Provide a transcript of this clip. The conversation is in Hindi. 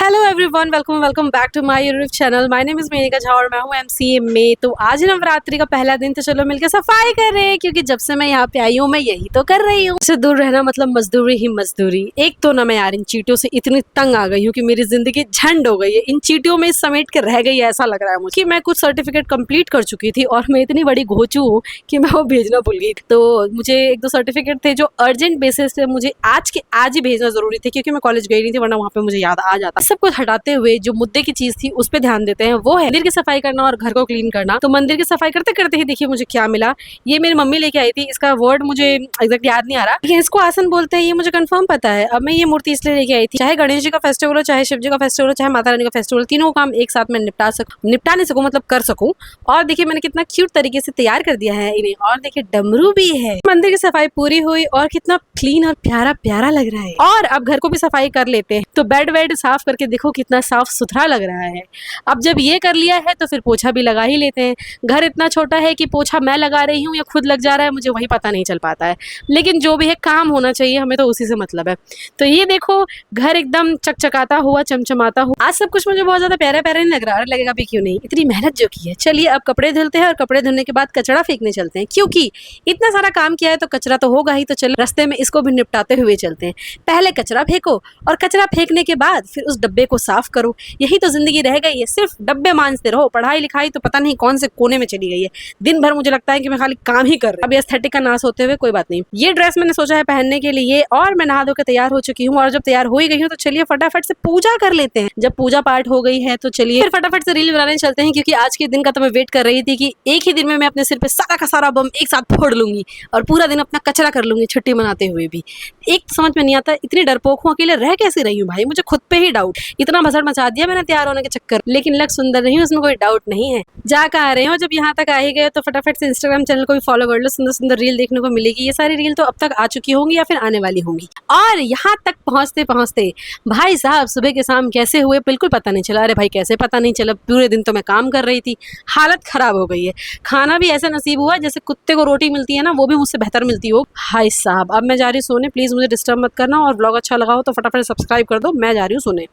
Hello everyone, welcome back to my YouTube channel. My name is Menika Jha और मैं हूँ एमसीए में। तो आज नवरात्रि का पहला दिन, तो चलो मिलकर सफाई कर रहे हैं, क्योंकि जब से मैं यहाँ पे आई हूँ मैं यही तो कर रही हूँ। इससे दूर रहना मतलब मजदूरी ही मजदूरी। एक तो ना मैं यार इन चीटियों से इतनी तंग आ गई हूँ कि मेरी जिंदगी झंड हो गई है। इन चीटियों में समेट के रह गई है, ऐसा लग रहा है मुझे कि मैं कुछ सर्टिफिकेट कंप्लीट कर चुकी थी और मैं इतनी बड़ी घोचू हूँ कि मैं वो भेजना भूल गई। तो मुझे एक दो सर्टिफिकेट थे जो अर्जेंट बेसिस पे मुझे आज के आज ही भेजना जरूरी थे, क्योंकि मैं कॉलेज गई नहीं थी, वरना वहाँ पे मुझे याद आ जाता। सब कुछ हटाते हुए जो मुद्दे की चीज थी उस पर ध्यान देते हैं, वो है मंदिर की सफाई करना और घर को क्लीन करना। तो मंदिर की सफाई करते करते ही देखिए मुझे क्या मिला। ये मेरी मम्मी लेके आई थी, इसका वर्ड मुझे एग्जैक्ट याद नहीं आ रहा, लेकिन इसको आसन बोलते हैं, ये मुझे कंफर्म पता है। अब मैं ये मूर्ति इसलिए लेके आई थी, चाहे गणेश जी का फेस्टिवल हो, चाहे शिव जी का फेस्टिवल हो, चाहे माता रानी का फेस्टिवल, तीनों काम एक साथ में निपटा नहीं सकूं, मतलब कर सकूं। और देखिए मैंने कितना क्यूट तरीके से तैयार कर दिया है इन्हें, और देखिए डमरू भी है। मंदिर की सफाई पूरी हुई और कितना क्लीन और प्यारा प्यारा लग रहा है। और अब घर को भी सफाई कर लेते हैं। तो बेड वेड साफ करके देखो कितना साफ सुथरा लग रहा है। अब जब ये कर लिया है तो फिर पोछा भी लगा ही लेते हैं। घर इतना छोटा है कि पोछा मैं लगा रही हूँ या खुद लग जा रहा है मुझे वही पता नहीं चल पाता है, लेकिन जो भी है काम होना चाहिए, हमें तो उसी से मतलब है। तो ये देखो घर एकदम चकचकाता हुआ, चमचमाता हुआ। आज सब कुछ मुझे बहुत ज्यादा प्यारा प्यारा नहीं लग रहा, लगेगा भी क्यों नहीं, इतनी मेहनत जो की है। चलिए अब कपड़े धुलते हैं और कपड़े धुलने के बाद कचरा फेंकने चलते हैं, क्योंकि इतना सारा काम किया है तो कचरा तो होगा ही। तो चलो रास्ते में इसको भी निपटाते हुए चलते हैं। पहले कचरा फेंको और कचरा फेंकने के बाद फिर उस डब्बे को साफ करो। यही तो जिंदगी रह गई है, सिर्फ डब्बे मांजते रहो। पढ़ाई लिखाई तो पता नहीं कौन से कोने में चली गई है। दिन भर मुझे लगता है कि मैं खाली काम ही कर रही हूं। अब एस्थेटिक का नाश होते हुए कोई बात नहीं। ये ड्रेस मैंने सोचा है पहनने के लिए, और मैं नहा धोकर तैयार हो चुकी हूँ। और जब तैयार हो ही गई हूँ तो चलिए फटाफट से पूजा कर लेते हैं। जब पूजा पाठ हो गई है तो चलिए फिर फटाफट से रील बनाने चलते हैं, क्योंकि आज के दिन का तो मैं वेट कर रही थी कि एक ही दिन में मैं अपने सिर पे सारा का सारा बम एक साथ फोड़ लूंगी और पूरा दिन अपना कचरा कर लूंगी, छुट्टी मनाते हुए भी। एक समझ में नहीं आता, इतनी डरपोक हूँ, अकेले रह कैसे रही हूँ भाई, मुझे खुद पे ही डाउट। इतना भसड़ मचा दिया मैंने तैयार होने के चक्कर, लेकिन लग सुंदर नहीं, उसमें कोई डाउट नहीं है। जा कर आ रहे हो, जब यहाँ तक आ ही गए तो फटाफट से इंस्टाग्राम चैनल को भी फॉलो कर लो, सुंदर सुंदर रील देखने को मिलेगी। ये सारी रील तो अब तक आ चुकी होंगी या फिर आने वाली होंगी। और यहाँ तक पहुँचते पहुँचते भाई साहब सुबह के शाम कैसे हुए बिल्कुल पता नहीं चला। अरे भाई कैसे पता नहीं चला, पूरे दिन तो मैं काम कर रही थी, हालत खराब हो गई है। खाना भी ऐसा नसीब हुआ जैसे कुत्ते को रोटी मिलती है ना, वो भी मुझसे बेहतर मिलती हो। हाय साहब अब मैं जा रही हूँ सोने, प्लीज मुझे डिस्टर्ब मत करना। और व्लॉग अच्छा लगा हो तो फटाफट सब्सक्राइब कर दो, मैं जा रही हूँ सोने।